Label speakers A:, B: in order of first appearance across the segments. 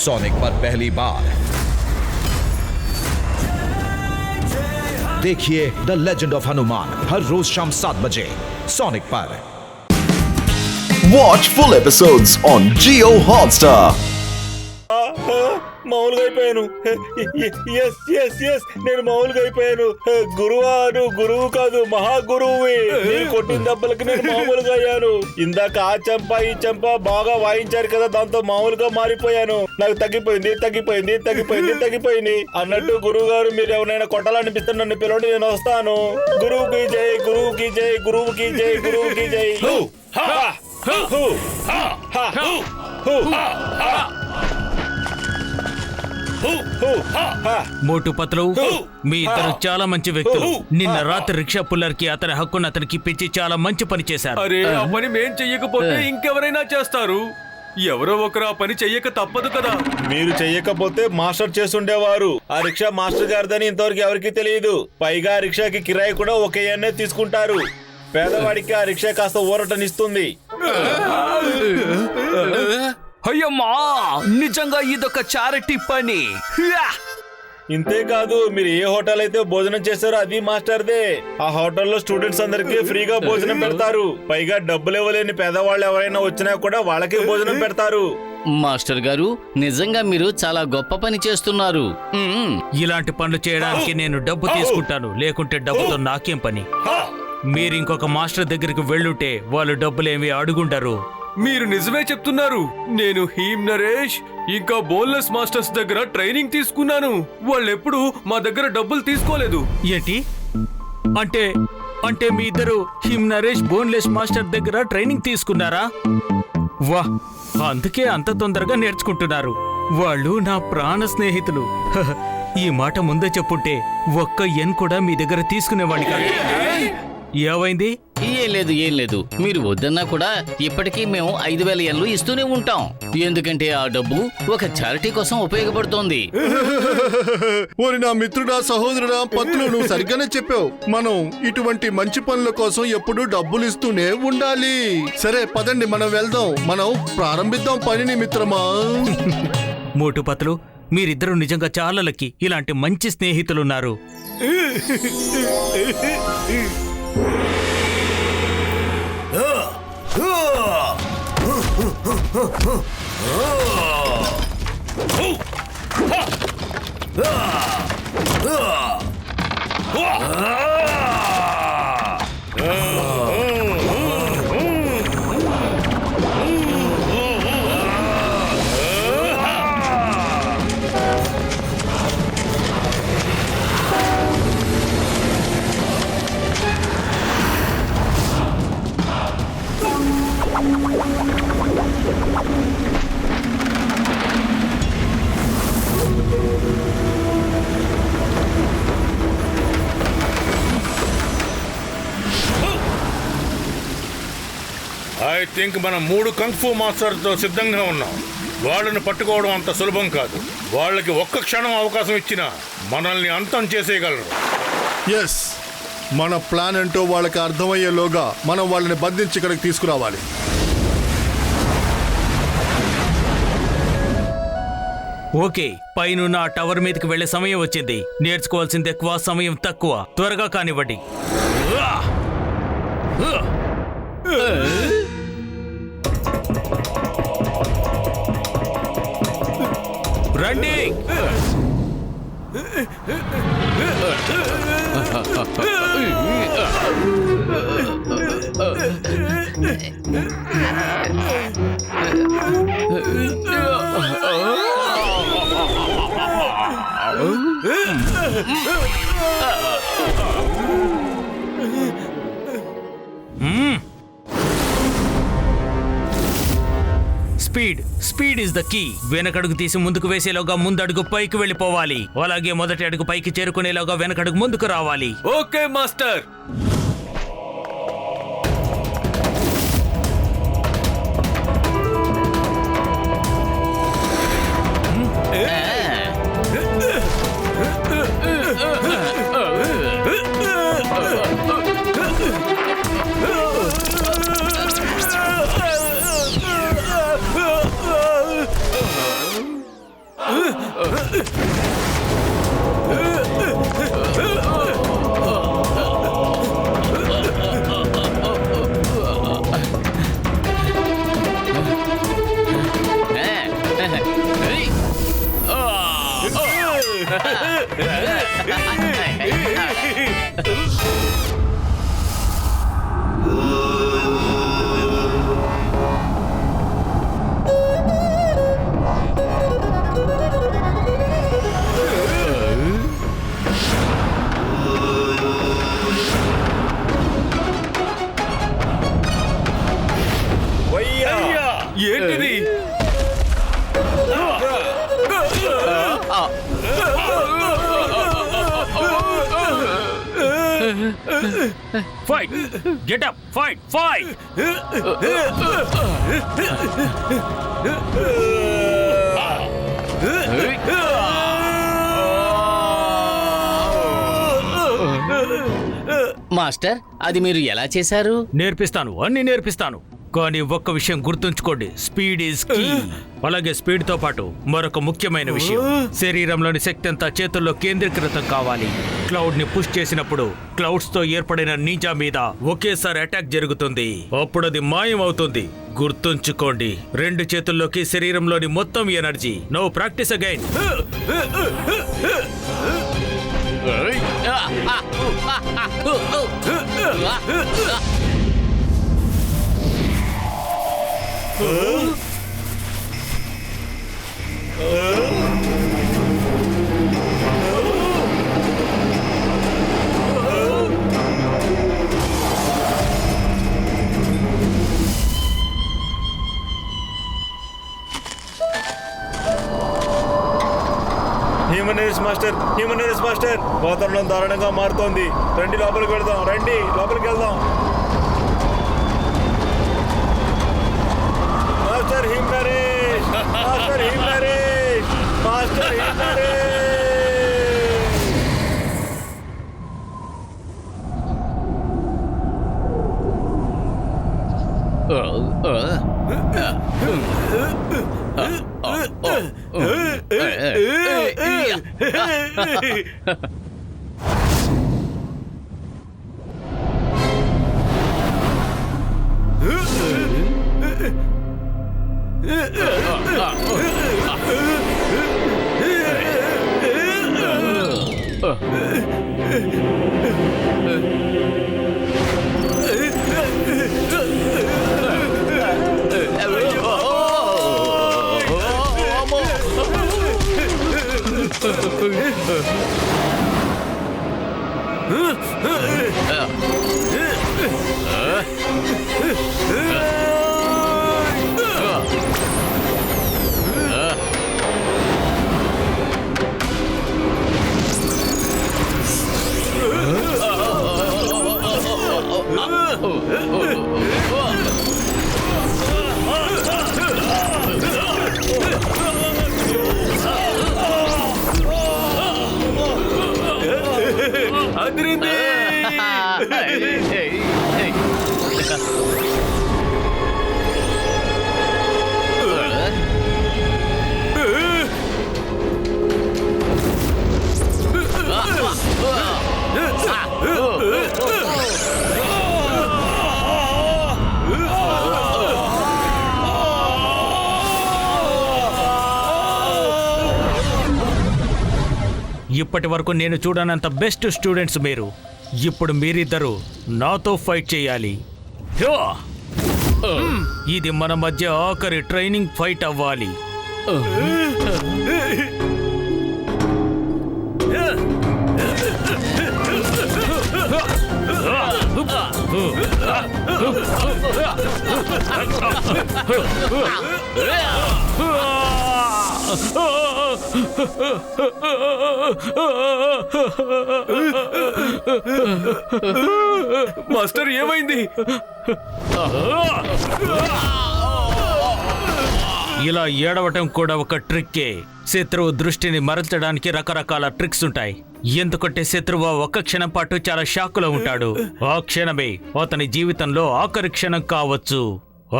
A: Sonic पर पहली बार देखिए द लेजेंड ऑफ हनुमान हर रोज शाम 7 बजे सोनिक पर।
B: Watch full episodes on Jio Hotstar.
C: మామూలుగా అయిపోయాను. నేను మామూలుగా అయిపోయాను. గురువా నువ్వు గురువు కాదు మహాగురువువి. నేను కొట్టిన దెబ్బలకి నేను మామూలుగా అయ్యాను. ఇందాక ఆ చెంప ఈ చెంప బాగా వాయించారు కదా, దాంతో మామూలుగా మారిపోయాను. నాకు తగ్గిపోయింది అన్నట్టు గురువు గారు మీరు ఎవరైనా కొట్టాలనిపిస్తే నన్ను పిలవండి, నేను వస్తాను. గురువుకి జై, గురువుకి జై, గురువుకి జై, గురువుకి జై.
D: మోటు పత్లు, మీ ఇద్దరు చాలా మంచి వ్యక్తులు. నిన్న రాత్రి రిక్షా పుల్లర్ కి అతని హక్కును అతనికి ఇప్పించి చాలా మంచి పని చేశారు.
E: అరే ఆ పని మేం చెయ్యకపోతే ఇంకెవరైనా చేస్తారు. ఎవరో ఒకరు ఆ పని చెయ్యక తప్పదు కదా.
C: మీరు చెయ్యకపోతే మాస్టర్ చేసుండేవారు. ఆ రిక్షా మాస్టర్ గారిదని ఇంతవరకు ఎవరికి తెలియదు. పైగా ఆ రిక్షాకి కిరాయి కూడా ఒకే తీసుకుంటారు. పేదవాడికి ఆ రిక్షా కాస్త ఊరటనిస్తుంది.
E: అయ్యమ్మా, నిజంగా ఇదొక చారిటీ పని.
C: ఇంతేకాదు, మీరు ఏ హోటల్ అయితే భోజనం చేశారో అది మాస్టర్దే. ఆ హోటల్లో స్టూడెంట్స్ అందరికి ఫ్రీగా భోజనం పెడతారు. పైగా డబ్బులు ఇవ్వలేని పేదవాళ్ళు ఎవరైనా వచ్చినా కూడా వాళ్ళకి భోజనం పెడతారు.
F: మాస్టర్ గారు, నిజంగా మీరు చాలా గొప్ప పని చేస్తున్నారు.
D: ఇలాంటి పనులు చేయడానికి నేను డబ్బు తీసుకుంటాను, లేకుంటే డబ్బుతో నాకేం పని. మీరు ఇంకొక మాస్టర్ దగ్గరికి వెళ్ళుంటే వాళ్ళు డబ్బులేమి అడుగుంటారు.
E: మీరు నిజమే చెప్తున్నారు. నేను హీమ్ నరేష్ ఇంకా బోన్లెస్ మాస్టర్స్ దగ్గర ట్రైనింగ్ తీసుకున్నాను. వాళ్ళెప్పుడు మా దగ్గర డబ్బులు తీసుకోలేదు.
D: ఏంటి అంటే మీ ఇద్దరు హిమ్ నరేష్ బోన్లెస్ మాస్టర్ దగ్గర ట్రైనింగ్ తీసుకున్నారా? వా, అందుకే అంత తొందరగా నేర్చుకుంటున్నారు. వాళ్ళు నా ప్రాణ స్నేహితులు. ఈ మాట ముందే చెప్పుంటే ఒక్క ఎన్ కూడా మీ దగ్గర తీసుకునేవాడిని కాదు. ఏమైంది?
F: ఏం లేదు. మీరు వద్దన్నా కూడా ఇప్పటికీ మేము 5,000 యేన్లు ఇస్తూనే ఉంటాం. ఎందుకంటే ఆ డబ్బు ఒక చారిటీ కోసం ఉపయోగపడుతోంది.
G: ఓరి నా మిత్రుడా, సహోదరుడా, పత్రులు, నువ్వు సరిగ్గానే చెప్పావు. మనం ఇటువంటి మంచి పనుల కోసం ఎప్పుడు డబ్బులు ఇస్తూనే ఉండాలి. సరే పదండి, మనం వెళ్దాం. మనం ప్రారంభిద్దాం పనిని మిత్రమా.
D: మోటు పత్లు, మీరిద్దరూ నిజంగా చాలా లక్కీ. ఇలాంటి మంచి స్నేహితులున్నారు.
H: ఐ థింక్ మనం 3 కంగ్ఫూ మాస్టర్తో సిద్ధంగా ఉన్నాం. వాళ్ళని పట్టుకోవడం అంత సులభం కాదు. వాళ్ళకి ఒక్క క్షణం అవకాశం ఇచ్చినా మనల్ని అంతం చేసేయగలరు.
G: ఎస్, మన ప్లాన్ ఏంటో వాళ్ళకి అర్థమయ్యేలోగా మనం వాళ్ళని బంధించి ఇక్కడికి తీసుకురావాలి.
D: ఓకే, పైనున్న ఆ టవర్ మీదకి వెళ్లే సమయం వచ్చింది. నేర్చుకోవాల్సింది ఎక్కువ, సమయం తక్కువ. త్వరగా కానివ్వండి. రండి. Speed is the key. వెనకడుగు తీసి ముందుకు వేసేలోగా ముందడుగు పైకి వెళ్ళిపోవాలి. అలాగే మొదటి అడుగు పైకి చేరుకునేలోగా వెనకడుగు ముందుకు రావాలి.
E: Okay master. ఏంటిది?
D: Fight get up fight fight
F: master అది మీరు ఎలా చేశారు?
D: నేర్పిస్తాను, అన్ని నేర్పిస్తాను. కానీ ఒక్క విషయం గుర్తుంచుకోండి, స్పీడ్ ఈజ్ కీ. అలాగే స్పీడ్ తో పాటు మరొక ముఖ్యమైన విషయం, శరీరంలోని శక్తి అంతా చేతుల్లో కేంద్రీకృతం కావాలి. క్లౌడ్ ని పుష్ చేసినప్పుడు క్లౌడ్స్ తో ఏర్పడిన నింజా మీద ఒకేసారి అటాక్ జరుగుతుంది. అప్పుడు అది మాయం అవుతుంది. గుర్తుంచుకోండి, 2 చేతుల్లోకి శరీరంలోని మొత్తం energy. No practice again.
C: Human master వాతావరణం దారుణంగా మారుతోంది. రండి లోపలికి వెళ్దాం. రండి లోపలికి వెళ్దాం. Master Himanaresh, master Himanaresh, master Himanaresh.
E: అదిరింది.
D: ఇప్పటి వరకు నేను చూడనంత బెస్ట్ స్టూడెంట్స్ మీరు. ఇప్పుడు మీరిద్దరు నాతో ఫైట్ చేయాలి. ఇది మన మధ్య ఆఖరి ట్రైనింగ్ ఫైట్ అవ్వాలి.
E: మాస్టర్ ఏమైంది?
D: ఇలా ఏడవటం కూడా ఒక ట్రిక్కే. శత్రువు దృష్టిని మరల్చడానికి రకరకాల ట్రిక్స్ ఉంటాయి. ఎందుకంటే శత్రువు ఒక్క క్షణం పాటు చాలా షాకులో ఉంటాడు. ఆ క్షణమే అతని జీవితంలో ఆఖరి క్షణం కావచ్చు.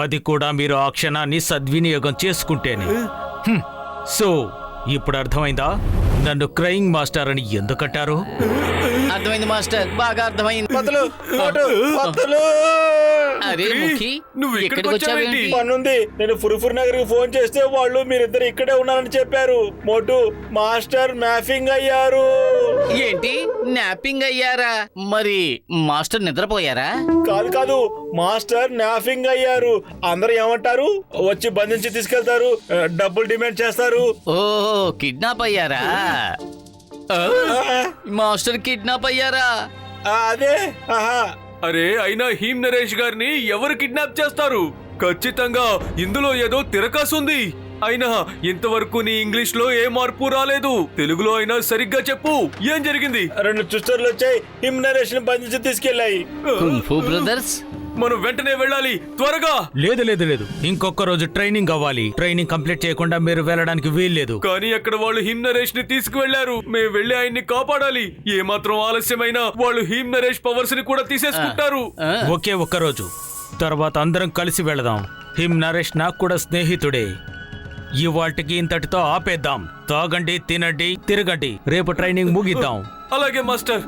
D: అది కూడా మీరు ఆ క్షణాన్ని సద్వినియోగం చేసుకుంటేనే. సో ఇప్పుడు అర్థమైందా నన్ను క్రయింగ్ మాస్టర్ అని ఎందుకంటారు?
F: అర్థమైంది మాస్టర్, బాగా అర్థమైంది.
C: పతులు మోటు పతులు.
F: అరే ముఖి,
E: నువ్వు ఇక్కడికి
F: ఇక్కడికి వచ్చావేంటి?
C: పనుంది. నేను ఫురుఫురు నగర్ కి ఫోన్ చేస్తే వాళ్ళు మీరిద్దరు ఇక్కడే ఉన్నారని చెప్పారు. మోటు మాస్టర్ మ్యాఫింగ్ అయ్యారు.
F: ఏంటి, నాపింగ్ అయ్యారా? మరి మాస్టర్ నిద్రపోయారా?
C: కాదు కాదు, మాస్టర్ నాఫింగ్ అయ్యారు. అందరూ ఏమంటారు? వచ్చి బంధించి తీసుకెళ్తారు, డబ్బులు డిమాండ్ చేస్తారు.
F: ఓ, కిడ్నాప్ అయ్యారా? మాస్టర్ కిడ్నాప్ అయ్యారా?
C: అదే ఆహా.
E: అరే అయినా హీమ్ నరేష్ గారిని ఎవరు కిడ్నాప్ చేస్తారు? ఖచ్చితంగా ఇందులో ఏదో తిరకాసుంది. అయినా ఇంతవరకు నీ ఇంగ్లీష్ లో ఏ మార్పు రాలేదు. తెలుగులో అయినా సరిగ్గా చెప్పు, ఏం జరిగింది?
C: 2 సిస్టర్లు వచ్చాయి, హిమ్ నరేష్ ని బంధించి తీసుకెళ్ళాయి.
F: కుంఫు బ్రదర్స్,
E: మనం వెంటనే వెళ్ళాలి, త్వరగా.
D: లేదు లేదు లేదు, ఇంకొక రోజు ట్రైనింగ్ అవ్వాలి. ట్రైనింగ్ కంప్లీట్ చేయకుండా మీరు వెళ్ళడానికి వీల్లేదు.
E: కానీ అక్కడ వాళ్ళు హిమ్ నరేష్ ని తీసుకువెళ్లారు. మేము వెళ్లి ఆయన్ని కాపాడాలి. ఏ మాత్రం ఆలస్యమైనా వాళ్ళు హిమ్ నరేష్ పవర్స్ ని కూడా తీసేసుకుంటారు.
D: ఒకే ఒక్క రోజు తర్వాత అందరం కలిసి వెళదాం. హిమ్ నరేష్ నాకు కూడా స్నేహితుడే. ఇవాటికి ఇంతటితో ఆపేద్దాం. తాగండి, తినండి, తిరగండి. రేపు ట్రైనింగ్ ముగిద్దాం.
E: అలాగే మాస్టర్.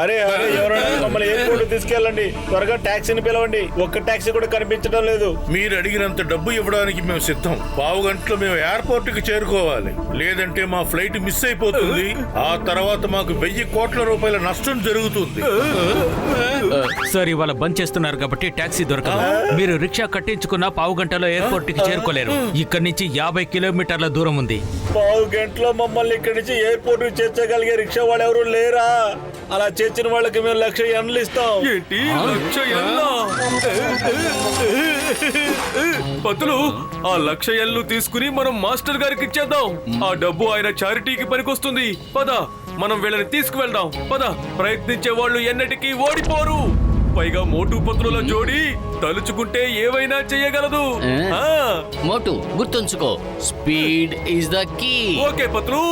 C: అరే అరే, ఎవరైనా మమ్మల్ని ఎయిర్పోర్ట్ తీసుకెళ్ళండి. త్వరగా టాక్సీని పిలవండి. ఒక్క టాక్సీ కూడా కనిపించడం లేదు.
H: మీరు అడిగినంత డబ్బు ఇవ్వడానికి మేము సిద్ధం. 15 గంటలు మేము ఎయిర్పోర్ట్ కి చేరుకోవాలి, లేదంటే మా ఫ్లైట్ మిస్ అయిపోతుంది. ఆ తర్వాత మాకు 1000 కోట్ల రూపాయల నష్టం జరుగుతుంది.
D: సార్, ఇవాళ బంద్ చేస్తున్నారు కాబట్టి టాక్సీ దొరకదు. మీరు రిక్షా కట్టించుకున్న 15 గంటలో ఎయిర్పోర్ట్ కి చేరుకోలేరు. ఇక్కడి నుంచి 50 కిలోమీటర్ల దూరం ఉంది.
C: 15 గంటలో మమ్మల్ని ఇక్కడి నుంచి ఎయిర్పోర్ట్ కి చేర్చగలిగే రిక్షా వాళ్ళు ఎవరు లేరా? అలా చేర్చిన వాళ్ళకి మేము 1,00,000 yen ఇస్తాం.
E: ఏంటి, 1,00,000 పతులు? ఆ 1,00,000 తీసుకుని మనం మాస్టర్ గారికి ఇచ్చేద్దాం. ఆ డబ్బు ఆయన చారిటీకి పనికొస్తుంది. పద, మనం వీళ్ళని తీసుకువెళ్దాం. పద. ప్రయత్నించే వాళ్ళు ఎన్నటికీ ఓడిపోరు. పైగా మోటు పతుల జోడి తలుచుకుంటే ఏవైనా చేయగలదు.
F: మోటు గుర్తుంచుకో, speed is the key.
E: Okay Patlu,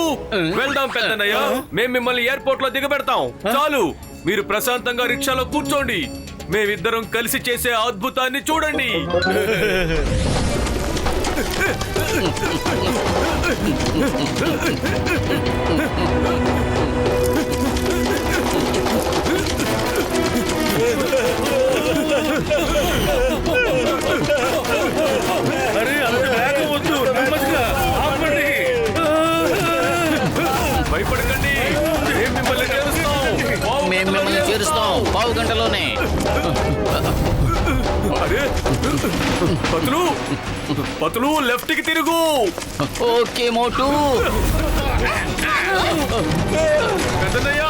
E: వెళ్దాం పెద్దన్నయ్య. మేము మిమ్మల్ని ఎయిర్పోర్ట్ లో దిగబెడతాం. చాలు, మీరు ప్రశాంతంగా రిక్షాలో కూర్చోండి. మేమిద్దరం కలిసి చేసే అద్భుతాన్ని చూడండి.
H: అరే అంత వేగం వద్దు, నెమ్మదిగా ఆపండి.
E: భయపడకండి, మేము మిమ్మల్ని చేరుస్తాం.
F: మేము మిమ్మల్ని చేరుస్తాం 15 గంటలోనే.
E: అరే పతులు, పతులు లెఫ్ట్ కి తిరుగు.
F: ఓకే మోటు.
E: పెద్దన్నయ్య,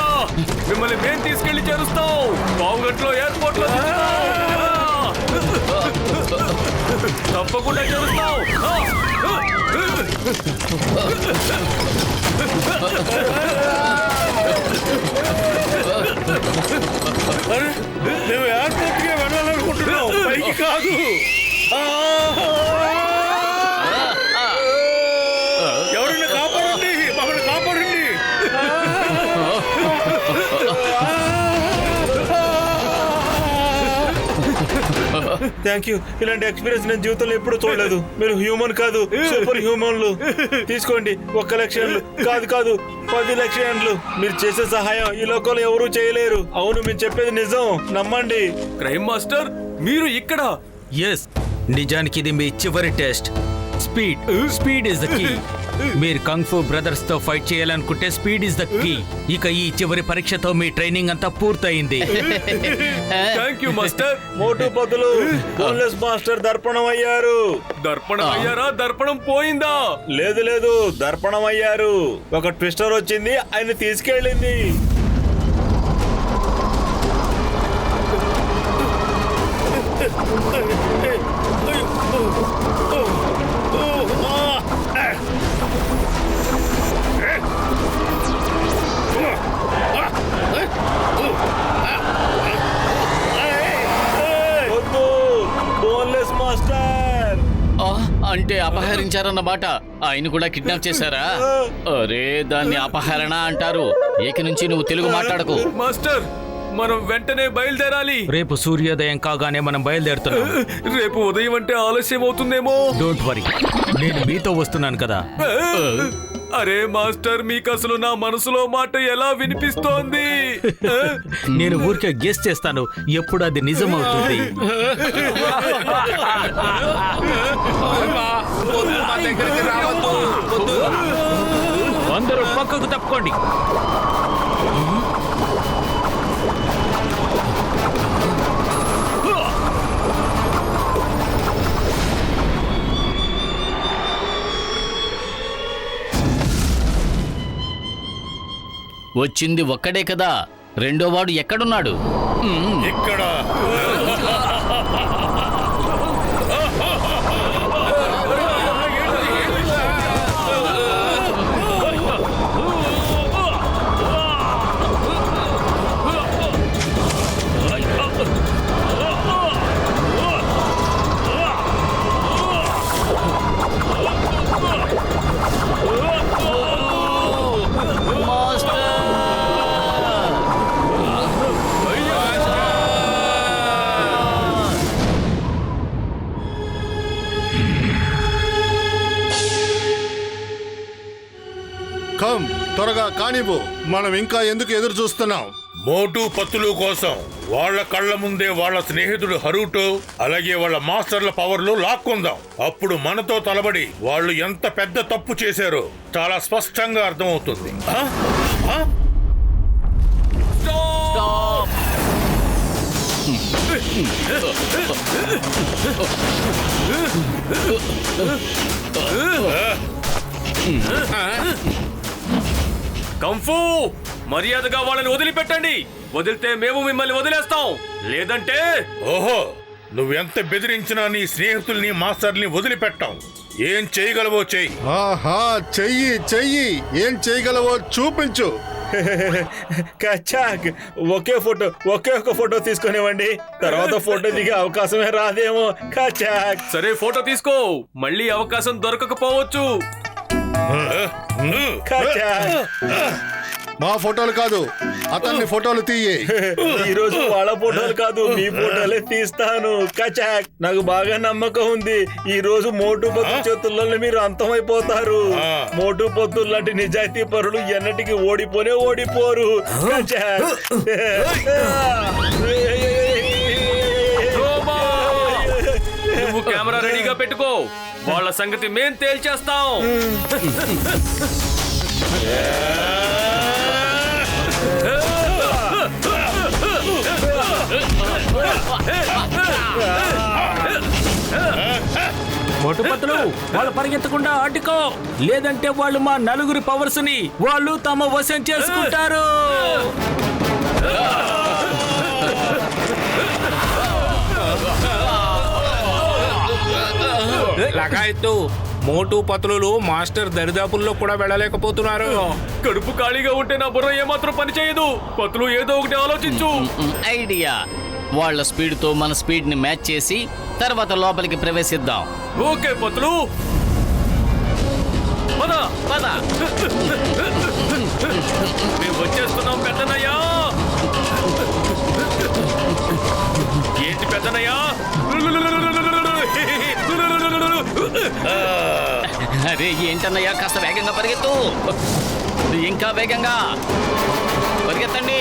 E: మిమ్మల్ని మేము తీసుకెళ్లి చేరుస్తాం. 15 గంటలో ఎయిర్పోర్ట్ లో తప్పకుండా చేరుస్తాం.
H: అరే, మేము ఎయిర్పోర్ట్ కి వెళ్ళాలనుకుంటున్నాం, పైకి కాదు. ఎవరైనా కాపాడండి, మమ్మల్ని కాపాడండి.
C: Thank you. ఇలాంటి ఎక్స్పీరియన్స్ నేను జీవితంలో ఎప్పుడు చూడలేదు. మీరు హ్యూమన్ కాదు, సూపర్ హ్యూమన్లు. తీసుకోండి. 1,00,000 కాదు కాదు, 10,00,000. మీరు చేసే సహాయం ఈ లోకంలో ఎవరూ చేయలేరు. అవును, మీరు చెప్పేది నిజం, నమ్మండి.
E: క్రైమ్ మాస్టర్, మీరు ఇక్కడ?
D: ఎస్, నిజానికి ఇది మీ చివరి test. Speed is the key. మీరు కంగ్-ఫు బ్రదర్స్ తో ఫైట్ చేయాలనుకుంటే స్పీడ్ ఇస్ ద కీ. ఇక ఈ చివరి పరీక్షతో మీ ట్రైనింగ్ అంతా పూర్తయింది.
E: Thank you master.
C: Motu Patlu boneless master దర్పణం అయ్యారు.
E: దర్పణం అయ్యారా? దర్పణం పోయిందా?
C: లేదు లేదు, దర్పణం అయ్యారు. ఒక ట్విస్టర్ వచ్చింది, ఆయన తీసుకెళ్ళింది. Boneless master.
F: అంటే అపహరించారన్నమాట. ఆయన కూడా కిడ్నాప్ చేశారా? అరే, దాన్ని అపహరణ అంటారు. ఏక నుంచి నువ్వు తెలుగు మాట్లాడకు.
E: మాస్టర్, మనం వెంటనే బయలుదేరాలి.
D: రేపు సూర్యోదయం కాగానే మనం బయలుదేరుతున్నాం.
E: రేపు ఉదయం అంటే ఆలస్యం అవుతుందేమో.
D: డోంట్ వరీ, నేను మీతో వస్తున్నాను కదా.
E: అరే మాస్టర్, మీకు అసలు నా మనసులో మాట ఎలా వినిపిస్తోంది?
D: నేను ఊరికే గెస్ చేస్తాను ఎప్పుడు అది నిజమవుతుంది. అందరూ పక్కకు తప్పుకోండి.
F: వచ్చింది ఒక్కడే కదా, రెండోవాడు ఎక్కడున్నాడు?
H: ఇక్కడ
G: కమ్, త్వరగా కానివ్వు. మనం ఇంకా ఎందుకు ఎదురు చూస్తున్నాం?
H: మోటు పత్తులు కోసం వాళ్ళ కళ్ళ ముందే వాళ్ళ స్నేహితుడు హరూటో అలాగే వాళ్ళ మాస్టర్ల పవర్లు లాక్కుందాం. అప్పుడు మనతో తలబడి వాళ్ళు ఎంత పెద్ద తప్పు చేశారో చాలా స్పష్టంగా అర్థమవుతుంది.
E: కంఫు, మర్యాదగా వాళ్ళని వదిలిపెట్టండి. వదిలితే మేము మిమ్మల్ని వదిలేస్తాం, లేదంటే...
H: ఓహో, నువ్వెంత బెదిరించినా నీ స్నేహితుల్ని మాస్టర్ని వదిలిపెట్టాం. ఏం చేయగలవో చెయ్యి.
G: ఆహా, చెయ్యి చెయ్యి, ఏం చేయగలవో చూపించు.
C: కచ్చాక్, ఒకే ఒక ఫోటో తీసుకునివ్వండి. తర్వాత ఫోటో దిగే అవకాశమే రాదేమో. కచ్చాక్.
E: సరే, ఫోటో తీసుకో. మళ్ళీ అవకాశం దొరకకపోవచ్చు.
G: మా ఫోటోలు కాదు, అతన్ని ఫోటోలు తీయి.
C: ఈ రోజు వాళ్ళ ఫోటోలు కాదు, మీ ఫోటోలే తీస్తాను. కచాక్, నాకు బాగా నమ్మకం ఉంది. ఈ రోజు మోటు పొత్తు చేతుల్లో మీరు అంతమైపోతారు. మోటు పొత్తు లాంటి నిజాయితీ పరులు ఎన్నటికి ఓడిపోరు. కచాక్.
E: నువ్వు కెమెరా రెడీగా పెట్టుకో. వాళ్ళ సంగతి మేం తేల్చేస్తాం.
D: మొట్టుపత్తులు, వాళ్ళు పరిగెత్తకుండా అడ్డుకో, లేదంటే వాళ్ళు మా నలుగురి పవర్స్ ని వాళ్ళు తమ వశం చేసుకుంటారు.
I: లగాయత్తు, మోటు పత్రులు మాస్టర్ దరిదాపుల్లో కూడా వెళ్ళలేకపోతున్నారు.
E: కడుపు ఖాళీగా ఉంటే నా బుర్ర ఏమాత్రం పని చేయదు. పత్రులు ఏదో ఒకటి ఆలోచించు.
F: ఐడియా. వాళ్ళ స్పీడ్ తో మన స్పీడ్ ని మ్యాచ్ చేసి తర్వాత లోపలికి ప్రవేశిద్దాం.
E: ఓకే పత్రులు, పద
F: పద.
E: మేము వచ్చేస్తున్నాం పెద్దనయ్యా. ఏంటి పెద్దనయ్యా?
F: అరే ఏంటన్నయ్యా, కాస్త వేగంగా పరిగెత్తు. ఇంకా వేగంగా పరిగెత్తండి.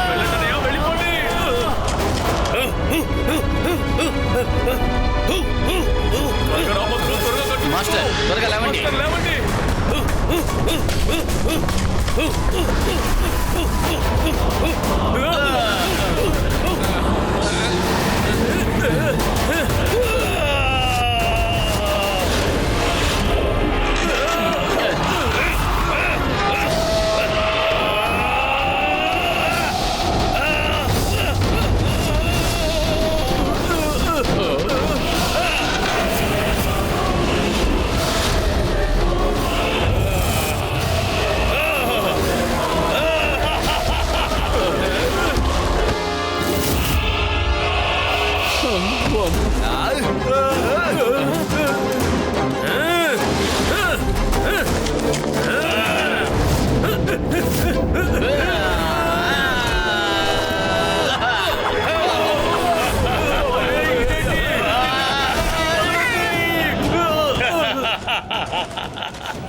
E: వెళ్ళండి, వెళ్ళిపోండి.
F: మాస్టర్, త్వరగా లేవండి.
E: లేవండి.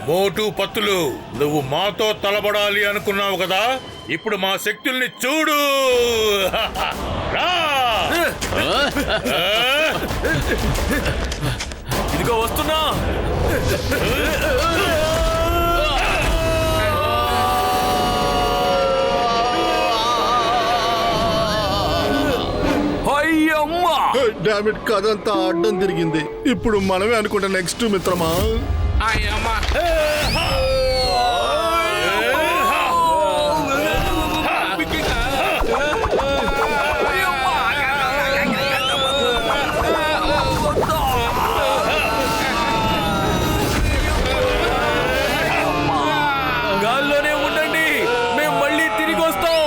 H: మోటు పత్తులు, నువ్వు మాతో తలబడాలి అనుకున్నావు కదా, ఇప్పుడు మా శక్తుల్ని చూడు. రా!
E: ఇదిగో వస్తున్నా. అయ్యమ్మా!
G: డామిట్ కథంతా అడ్డం తిరిగింది. ఇప్పుడు మనమే అనుకుంటా నెక్స్ట్ మిత్రమా.
I: అయ్యమ్మా
E: గాల్లోనే ఉండండి, మేము మళ్ళీ తిరిగి వస్తాం.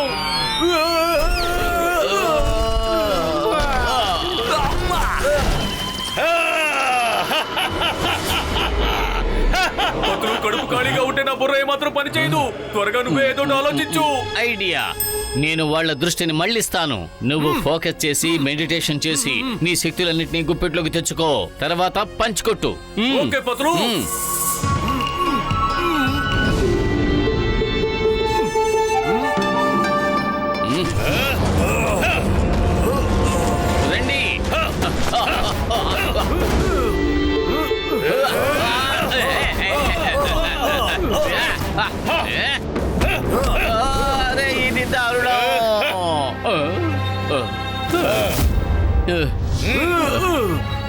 E: పతులు, కడుపు ఖాళీగా ఉంటే నా బుర్ర ఏమాత్రం పని చేయదు. త్వరగా నువ్వే ఏదో ఆలోచించు.
F: ఐడియా. నేను వాళ్ళ దృష్టిని మళ్ళిస్తాను. నువ్వు ఫోకస్ చేసి మెడిటేషన్ చేసి నీ శక్తులన్నింటినీ గుప్పెట్లోకి తెచ్చుకో. తర్వాత పంచ్ కొట్టు.
E: ఓకే పతులు.
F: రండి. అరే ఇది దారుణం.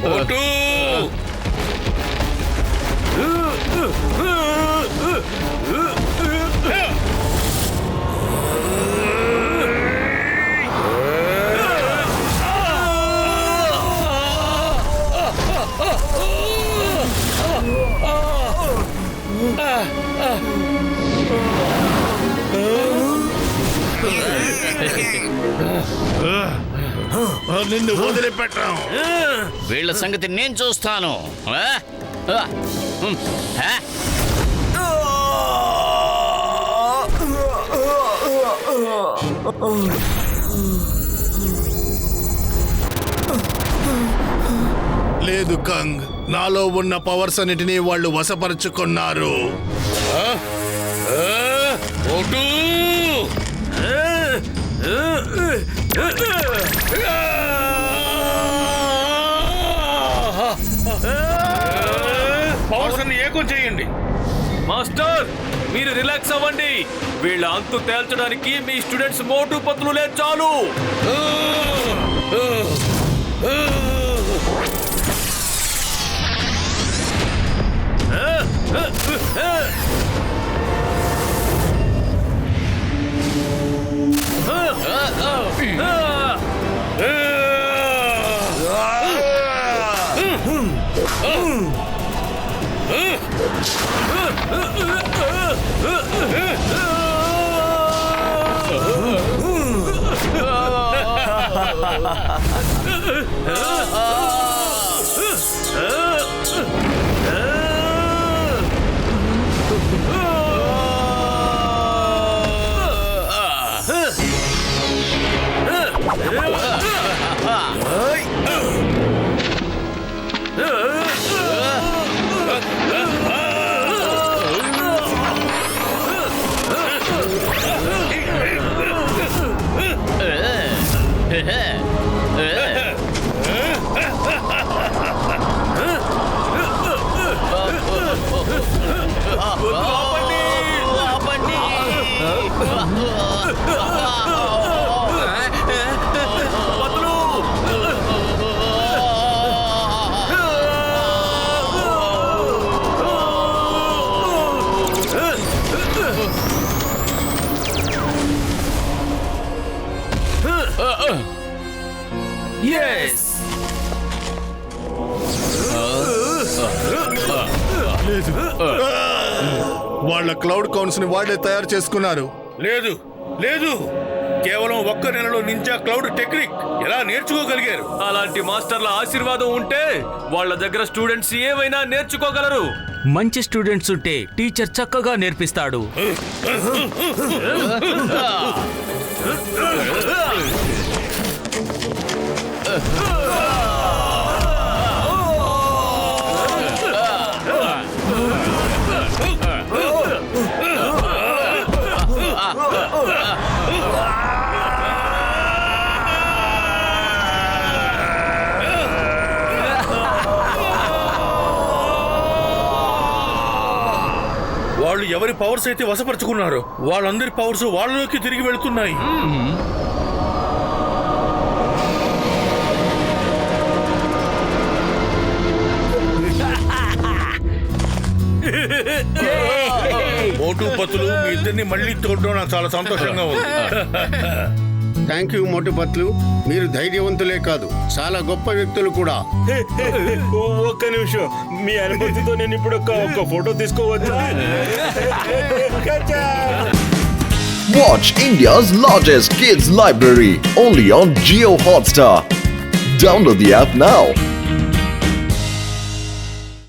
H: మోటు! నిన్ను వదిలిపెట్టాం.
F: వీళ్ళ సంగతి నేను చూస్తాను.
G: లేదు కంగ్, నాలో ఉన్న పవర్స్ అన్నిటినీ వాళ్ళు వశపరుచుకున్నారు.
H: మోటు! పవర్స్ అన్ని ఏకం చేయండి.
E: మాస్టర్, మీరు రిలాక్స్ అవ్వండి. వీళ్ళ అంతు తేల్చడానికి మీ స్టూడెంట్స్ మోటు పతులు చాలు.
G: వాళ్ళ క్లౌడ్ కౌన్స్ ని వాళ్ళే తయారు చేసుకున్నారు.
H: లేదు లేదు, కేవలం ఒక్క నెలలో నింజా క్లౌడ్ టెక్నిక్ ఎలా నేర్చుకోగలిగారు?
E: అలాంటి మాస్టర్ల ఆశీర్వాదం ఉంటే వాళ్ళ దగ్గర స్టూడెంట్స్ ఏవైనా నేర్చుకోగలరు.
D: మంచి స్టూడెంట్స్ ఉంటే టీచర్ చక్కగా నేర్పిస్తాడు.
H: వాళ్ళు ఎవరి పవర్స్ అయితే వశపరుచుకున్నారో వాళ్ళందరి పవర్స్ వాళ్ళలోకి తిరిగి వెళుతున్నాయి. మోటు పతులు మీ ఇద్దరిని మళ్ళీ చూడడం నాకు చాలా సంతోషంగా ఉంది.
J: థ్యాంక్ యూ మోటుపత్లు, మీరు ధైర్యవంతులే కాదు చాలా గొప్ప వ్యక్తులు కూడా.
C: ఒక్క నిమిషం, మీ అనుమతితో నేను ఇప్పుడు ఒక ఫోటో తీసుకోవచ్చు?
B: Watch India's largest kids library only on Jio Hotstar. Download the app now.